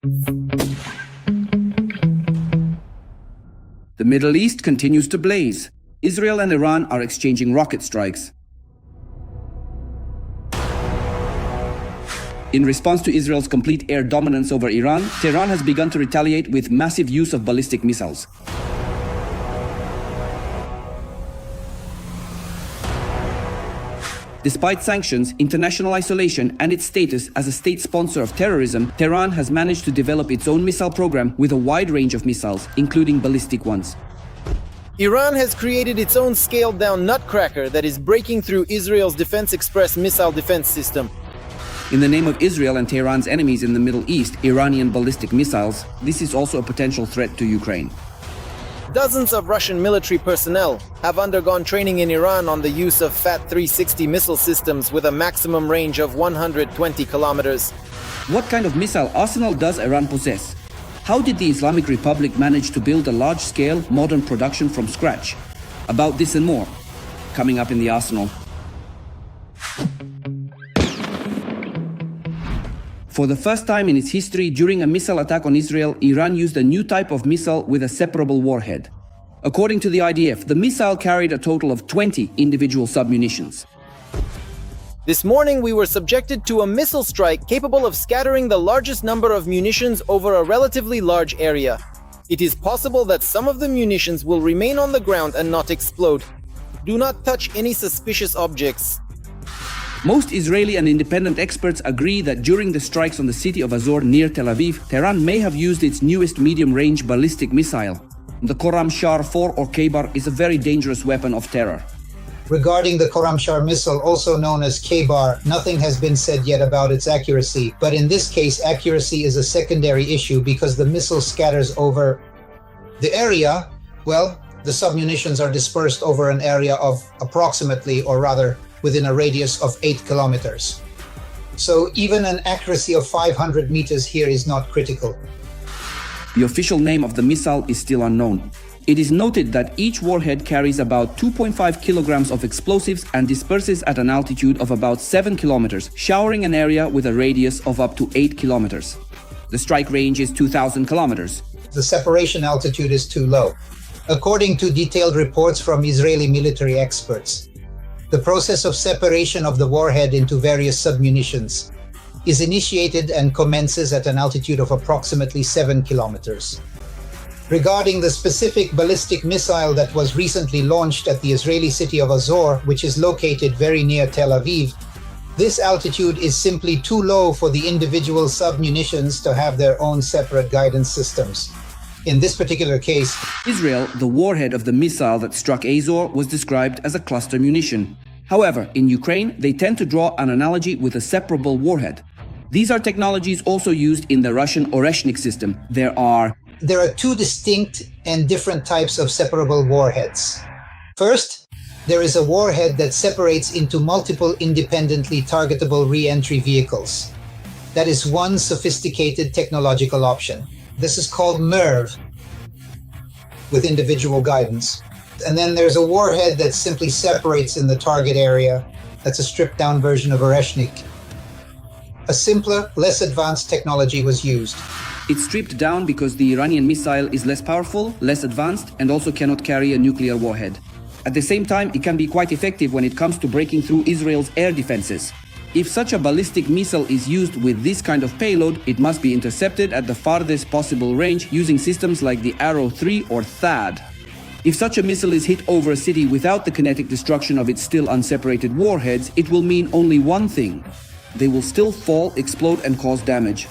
The Middle East continues to blaze. Israel and Iran are exchanging rocket strikes. In response to Israel's complete air dominance over Iran, Tehran has begun to retaliate with massive use of ballistic missiles. Despite sanctions, international isolation, and its status as a state sponsor of terrorism, Tehran has managed to develop its own missile program with a wide range of missiles, including ballistic ones. Iran has created its own scaled-down nutcracker that is breaking through Israel's Defense Express missile defense system. In the name of Israel and Tehran's enemies in the Middle East, Iranian ballistic missiles, this is also a potential threat to Ukraine. Dozens of Russian military personnel have undergone training in Iran on the use of FAT-360 missile systems with a maximum range of 120 kilometers. What kind of missile arsenal does Iran possess? How did the Islamic Republic manage to build a large-scale, modern production from scratch? About this and more, coming up in the arsenal. For the first time in its history, during a missile attack on Israel, Iran used a new type of missile with a separable warhead. According to the IDF, the missile carried a total of 20 individual submunitions. This morning we were subjected to a missile strike capable of scattering the largest number of munitions over a relatively large area. It is possible that some of the munitions will remain on the ground and not explode. Do not touch any suspicious objects. Most Israeli and independent experts agree that during the strikes on the city of Azor near Tel Aviv, Tehran may have used its newest medium-range ballistic missile. The Khorramshahr 4 or Kheibar is a very dangerous weapon of terror. Regarding the Khorramshahr missile, also known as Kheibar, nothing has been said yet about its accuracy, but in this case accuracy is a secondary issue because the missile scatters over the area. Well, the submunitions are dispersed over an area of approximately, or rather within a radius of 8 kilometers. So even an accuracy of 500 meters here is not critical. The official name of the missile is still unknown. It is noted that each warhead carries about 2.5 kilograms of explosives and disperses at an altitude of about 7 kilometers, showering an area with a radius of up to 8 kilometers. The strike range is 2,000 kilometers. The separation altitude is too low. According to detailed reports from Israeli military experts, the process of separation of the warhead into various submunitions is initiated and commences at an altitude of approximately 7 kilometers. Regarding the specific ballistic missile that was recently launched at the Israeli city of Azor, which is located very near Tel Aviv, this altitude is simply too low for the individual submunitions to have their own separate guidance systems. In this particular case, Israel, the warhead of the missile that struck Azor, was described as a cluster munition. However, in Ukraine, they tend to draw an analogy with a separable warhead. These are technologies also used in the Russian Oreshnik system. There are two distinct and different types of separable warheads. First, there is a warhead that separates into multiple independently targetable re-entry vehicles. That is one sophisticated technological option. This is called MERV, with individual guidance. And then there's a warhead that simply separates in the target area. That's a stripped-down version of Oreshnik. A simpler, less advanced technology was used. It's stripped down because the Iranian missile is less powerful, less advanced, and also cannot carry a nuclear warhead. At the same time, it can be quite effective when it comes to breaking through Israel's air defenses. If such a ballistic missile is used with this kind of payload, it must be intercepted at the farthest possible range using systems like the Arrow 3 or THAAD. If such a missile is hit over a city without the kinetic destruction of its still unseparated warheads, it will mean only one thing: they will still fall, explode, and cause damage.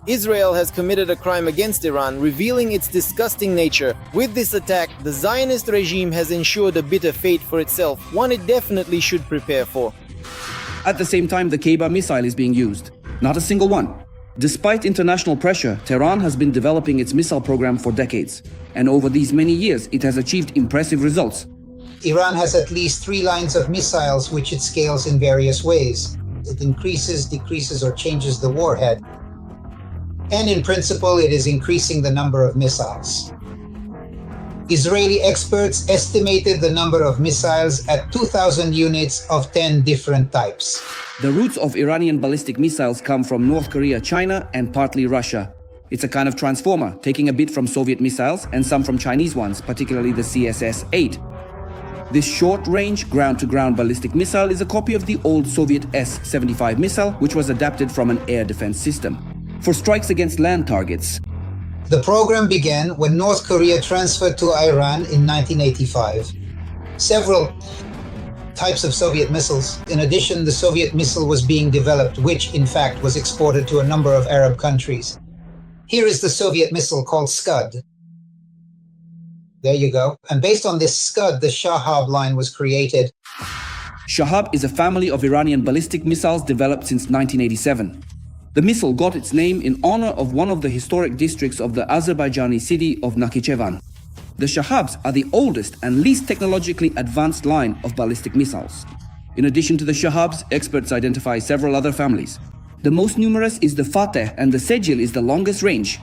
Israel has committed a crime against Iran, revealing its disgusting nature. With this attack, the Zionist regime has ensured a bitter fate for itself, one it definitely should prepare for. At the same time, the Kheibar missile is being used. Not a single one. Despite international pressure, Tehran has been developing its missile program for decades. And over these many years, it has achieved impressive results. Iran has at least 3 lines of missiles which it scales in various ways. It increases, decreases, or changes the warhead. And in principle, it is increasing the number of missiles. Israeli experts estimated the number of missiles at 2,000 units of 10 different types. The roots of Iranian ballistic missiles come from North Korea, China, and partly Russia. It's a kind of transformer, taking a bit from Soviet missiles and some from Chinese ones, particularly the CSS-8. This short-range, ground-to-ground ballistic missile is a copy of the old Soviet S-75 missile, which was adapted from an air defense system for strikes against land targets. The program began when North Korea transferred to Iran in 1985. Several types of Soviet missiles. In addition, the Soviet missile was being developed, which in fact was exported to a number of Arab countries. Here is the Soviet missile called Scud. There you go. And based on this Scud, the Shahab line was created. Shahab is a family of Iranian ballistic missiles developed since 1987. The missile got its name in honor of one of the historic districts of the Azerbaijani city of Nakhichevan. The Shahabs are the oldest and least technologically advanced line of ballistic missiles. In addition to the Shahabs, experts identify several other families. The most numerous is the Fateh, and the Sejil is the longest range.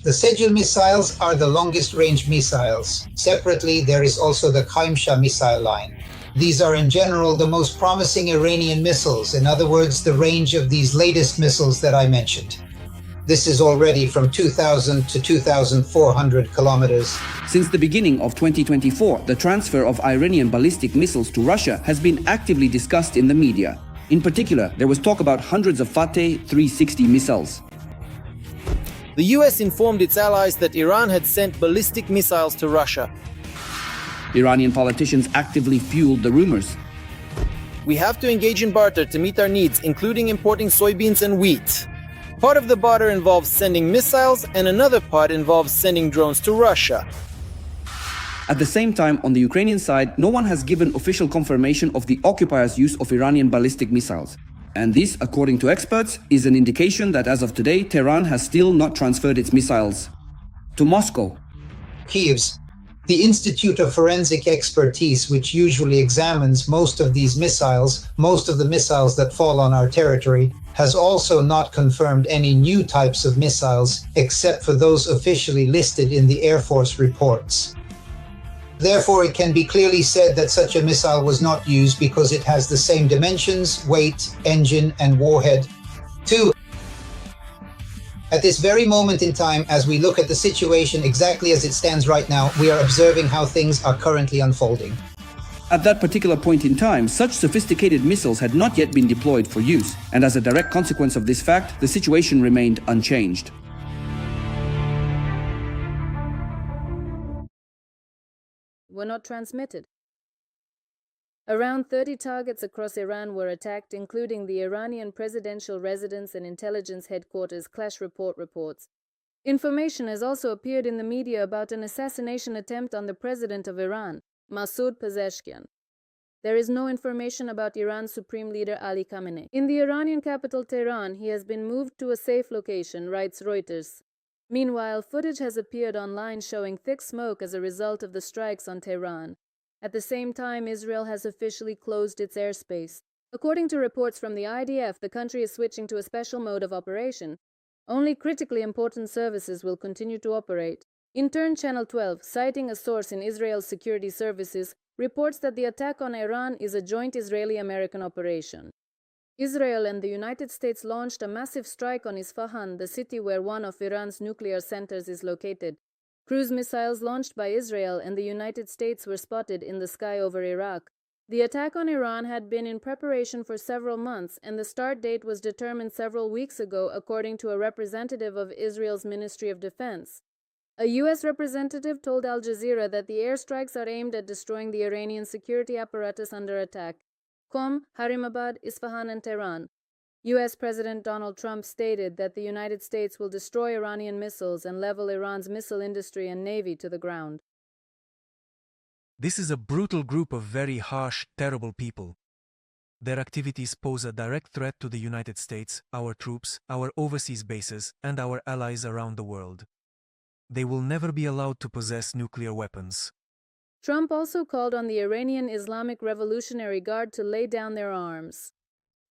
The Sejil missiles are the longest range missiles. Separately, there is also the Khaimsha missile line. These are in general the most promising Iranian missiles, in other words, the range of these latest missiles that I mentioned. This is already from 2,000 to 2,400 kilometers. Since the beginning of 2024, the transfer of Iranian ballistic missiles to Russia has been actively discussed in the media. In particular, there was talk about hundreds of Fateh 360 missiles. The US informed its allies that Iran had sent ballistic missiles to Russia. Iranian politicians actively fueled the rumors. We have to engage in barter to meet our needs, including importing soybeans and wheat. Part of the barter involves sending missiles, and another part involves sending drones to Russia. At the same time, on the Ukrainian side, no one has given official confirmation of the occupiers' use of Iranian ballistic missiles. And this, according to experts, is an indication that as of today, Tehran has still not transferred its missiles to Moscow. Kiev's the Institute of Forensic Expertise, which usually examines most of these missiles, most of the missiles that fall on our territory, has also not confirmed any new types of missiles, except for those officially listed in the Air Force reports. Therefore, it can be clearly said that such a missile was not used because it has the same dimensions, weight, engine, and warhead. 2. At this very moment in time, as we look at the situation exactly as it stands right now, we are observing how things are currently unfolding. At that particular point in time, such sophisticated missiles had not yet been deployed for use, and as a direct consequence of this fact, the situation remained unchanged. Were not transmitted. Around 30 targets across Iran were attacked, including the Iranian presidential residence and intelligence headquarters, Clash Report reports. Information has also appeared in the media about an assassination attempt on the president of Iran, Masoud Pezeshkian. There is no information about Iran's supreme leader Ali Khamenei. In the Iranian capital Tehran, he has been moved to a safe location, writes Reuters. Meanwhile, footage has appeared online showing thick smoke as a result of the strikes on Tehran. At the same time, Israel has officially closed its airspace. According to reports from the IDF, the country is switching to a special mode of operation. Only critically important services will continue to operate. In turn, Channel 12, citing a source in Israel's security services, reports that the attack on Iran is a joint Israeli-American operation. Israel and the United States launched a massive strike on Isfahan, the city where one of Iran's nuclear centers is located. Cruise missiles launched by Israel and the United States were spotted in the sky over Iraq. The attack on Iran had been in preparation for several months, and the start date was determined several weeks ago, according to a representative of Israel's Ministry of Defense. A U.S. representative told Al Jazeera that the airstrikes are aimed at destroying the Iranian security apparatus under attack. Qom, Harimabad, Isfahan, and Tehran. U.S. President Donald Trump stated that the United States will destroy Iranian missiles and level Iran's missile industry and navy to the ground. This is a brutal group of very harsh, terrible people. Their activities pose a direct threat to the United States, our troops, our overseas bases, and our allies around the world. They will never be allowed to possess nuclear weapons. Trump also called on the Iranian Islamic Revolutionary Guard to lay down their arms.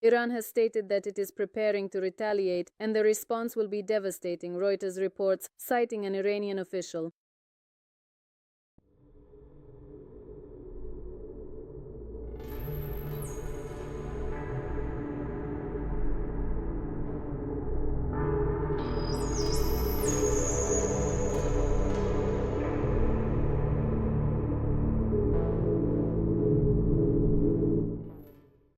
Iran has stated that it is preparing to retaliate, and the response will be devastating, Reuters reports, citing an Iranian official.